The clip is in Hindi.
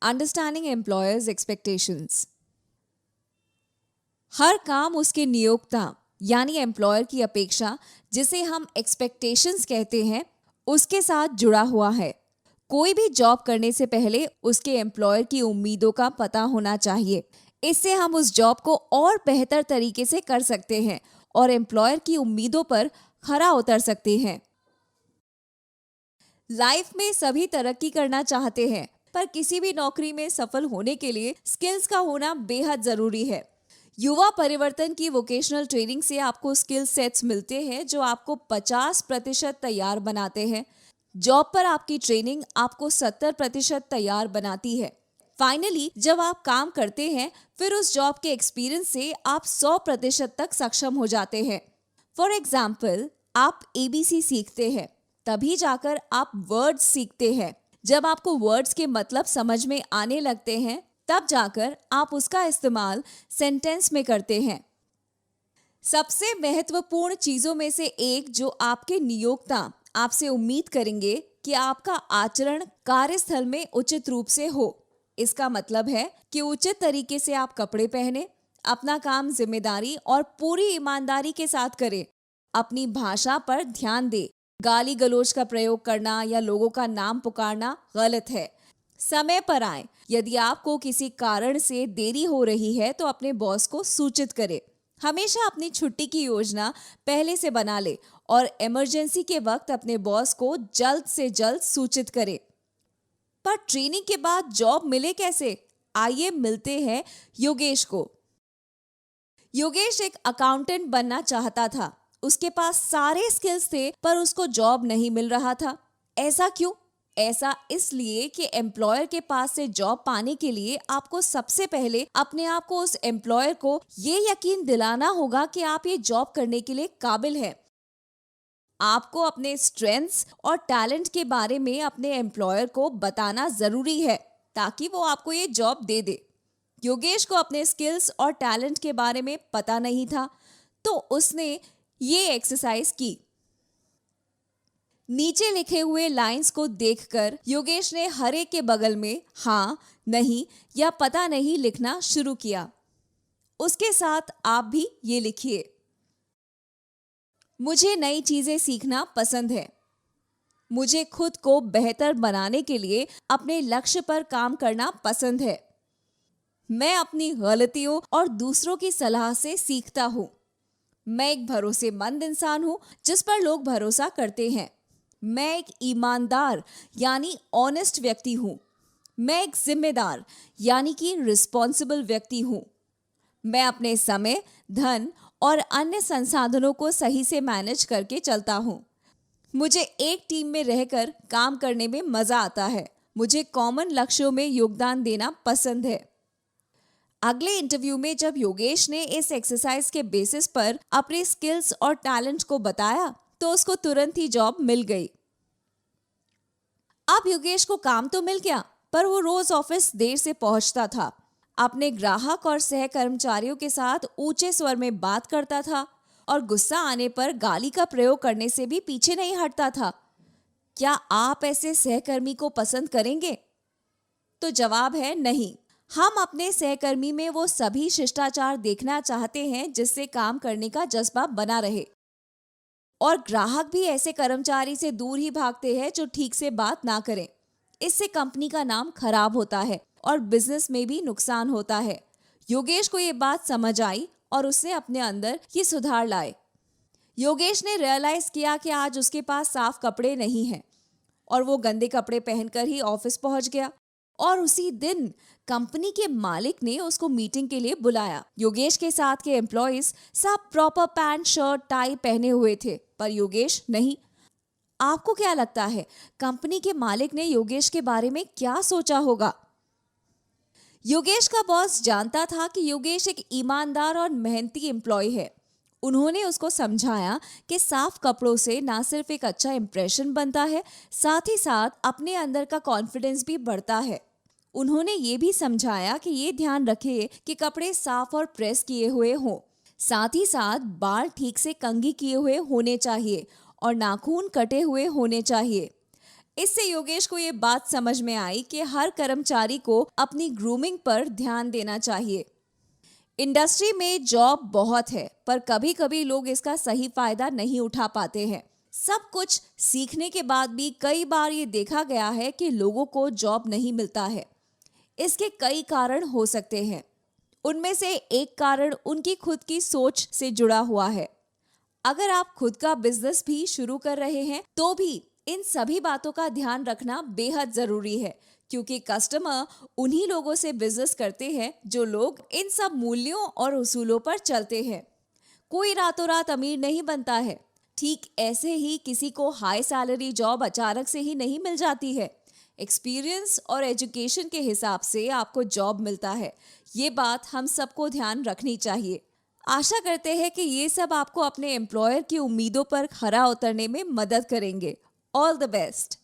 Understanding employers expectations. हर काम उसके नियोक्ता यानी एम्प्लॉयर की अपेक्षा, जिसे हम एक्सपेक्टेशंस कहते हैं, उसके साथ जुड़ा हुआ है। कोई भी जॉब करने से पहले उसके एम्प्लॉयर की उम्मीदों का पता होना चाहिए। इससे हम उस जॉब को और बेहतर तरीके से कर सकते हैं और एम्प्लॉयर की उम्मीदों पर खरा उतर सकते हैं। लाइफ में सभी तरक्की करना चाहते हैं, पर किसी भी नौकरी में सफल होने के लिए स्किल्स का होना बेहद जरूरी है। युवा परिवर्तन की वोकेशनल ट्रेनिंग से आपको स्किल सेट्स मिलते हैं जो आपको 50% तैयार बनाते हैं। जॉब पर आपकी ट्रेनिंग आपको 70% तैयार बनाती है। फाइनली जब आप काम करते हैं, फिर उस जॉब के एक्सपीरियंस से आप 100% तक सक्षम हो जाते हैं। फॉर एग्जाम्पल, आप ABC सीखते हैं, तभी जाकर आप वर्ड्स सीखते हैं। जब आपको वर्ड्स के मतलब समझ में आने लगते हैं, तब जाकर आप उसका इस्तेमाल सेंटेंस में करते हैं। सबसे महत्वपूर्ण चीजों में से एक जो आपके नियोक्ता आपसे उम्मीद करेंगे कि आपका आचरण कार्यस्थल में उचित रूप से हो। इसका मतलब है कि उचित तरीके से आप कपड़े पहने, अपना काम जिम्मेदारी और पूरी ईमानदारी के साथ करें, अपनी भाषा पर ध्यान दे। गाली गलौज का प्रयोग करना या लोगों का नाम पुकारना गलत है। समय पर आए। यदि आपको किसी कारण से देरी हो रही है तो अपने बॉस को सूचित करें। हमेशा अपनी छुट्टी की योजना पहले से बना ले और इमरजेंसी के वक्त अपने बॉस को जल्द से जल्द सूचित करें। पर ट्रेनिंग के बाद जॉब मिले कैसे? आइए मिलते हैं योगेश को। योगेश एक अकाउंटेंट बनना चाहता था। उसके पास सारे स्किल्स थे, पर उसको जॉब नहीं मिल रहा था। ऐसा क्यों? ऐसा इसलिए कि एम्प्लॉयर के पास से जॉब पाने के लिए आपको सबसे पहले अपने आप को उस एम्प्लॉयर को ये यकीन दिलाना होगा कि आप ये जॉब करने के लिए काबिल हैं। आपको अपने स्ट्रेंथ्स और टैलेंट के बारे में अपने एम्प्लॉयर को बताना जरूरी है ताकि वो आपको ये जॉब दे दे। योगेश को अपने स्किल्स और टैलेंट के बारे में पता नहीं था, तो उसने ये एक्सरसाइज की। नीचे लिखे हुए लाइंस को देखकर योगेश ने हर एक के बगल में हाँ, नहीं या पता नहीं लिखना शुरू किया। उसके साथ आप भी ये लिखिए। मुझे नई चीजें सीखना पसंद है। मुझे खुद को बेहतर बनाने के लिए अपने लक्ष्य पर काम करना पसंद है। मैं अपनी गलतियों और दूसरों की सलाह से सीखता हूं। मैं एक भरोसेमंद इंसान हूं जिस पर लोग भरोसा करते हैं। मैं एक ईमानदार यानी ऑनेस्ट व्यक्ति हूं। मैं एक जिम्मेदार यानी कि रिस्पॉन्सिबल व्यक्ति हूं। मैं अपने समय, धन और अन्य संसाधनों को सही से मैनेज करके चलता हूं। मुझे एक टीम में रहकर काम करने में मजा आता है। मुझे कॉमन लक्ष्यों में योगदान देना पसंद है। अगले इंटरव्यू में जब योगेश ने इस एक्सरसाइज के बेसिस पर अपने स्किल्स और टैलेंट को बताया, तो उसको तुरंत ही जॉब मिल गई। अब योगेश को काम तो मिल गया, पर वो रोज ऑफिस देर से पहुंचता था। अपने ग्राहक और सह कर्मचारियों के साथ ऊंचे स्वर में बात करता था और गुस्सा आने पर गाली का प्रयोग करने से भी पीछे नहीं हटता था। क्या आप ऐसे सहकर्मी को पसंद करेंगे? तो जवाब है नहीं। हम अपने सहकर्मी में वो सभी शिष्टाचार देखना चाहते हैं जिससे काम करने का जज्बा बना रहे। और ग्राहक भी ऐसे कर्मचारी से दूर ही भागते हैं जो ठीक से बात ना करें। इससे कंपनी का नाम खराब होता है और बिजनेस में भी नुकसान होता है। योगेश को ये बात समझ आई और उसने अपने अंदर ये सुधार लाए। योगेश ने रियलाइज किया कि आज उसके पास साफ कपड़े नहीं हैं और वो गंदे कपड़े पहनकर ही ऑफिस पहुंच गया। और उसी दिन कंपनी के मालिक ने उसको मीटिंग के लिए बुलाया। योगेश के साथ के एम्प्लॉइज सब प्रॉपर पैंट, शर्ट, टाई पहने हुए थे, पर योगेश नहीं। आपको क्या लगता है कंपनी के मालिक ने योगेश के बारे में क्या सोचा होगा? योगेश का बॉस जानता था कि योगेश एक ईमानदार और मेहनती एम्प्लॉय है। उन्होंने उसको समझाया कि साफ कपड़ों से ना सिर्फ एक अच्छा इंप्रेशन बनता है, साथ ही साथ अपने अंदर का कॉन्फिडेंस भी बढ़ता है। उन्होंने ये भी समझाया कि ये ध्यान रखे कि कपड़े साफ और प्रेस किए हुए हों। साथ ही साथ बाल ठीक से कंघी किए हुए होने चाहिए और नाखून कटे हुए होने चाहिए। इससे योगेश को ये बात समझ में आई कि हर कर्मचारी को अपनी ग्रूमिंग पर ध्यान देना चाहिए। इंडस्ट्री में जॉब बहुत है, पर कभी कभी लोग इसका सही फायदा नहीं उठा पाते हैं। सब कुछ सीखने के बाद भी कई बार ये देखा गया है कि लोगों को जॉब नहीं मिलता है। इसके कई कारण हो सकते हैं। उनमें से एक कारण उनकी खुद की सोच से जुड़ा हुआ है। अगर आप खुद का बिजनेस भी शुरू कर रहे हैं तो भी इन सभी बातों का ध्यान रखना बेहद जरूरी है, क्योंकि कस्टमर उन्हीं लोगों से बिजनेस करते हैं जो लोग इन सब मूल्यों और उसूलों पर चलते हैं। कोई रातों रात अमीर नहीं बनता है। ठीक ऐसे ही किसी को हाई सैलरी जॉब अचानक से ही नहीं मिल जाती है। एक्सपीरियंस और एजुकेशन के हिसाब से आपको जॉब मिलता है। ये बात हम सबको ध्यान रखनी चाहिए। आशा करते हैं कि ये सब आपको अपने एम्प्लॉयर की उम्मीदों पर खरा उतरने में मदद करेंगे। All the best.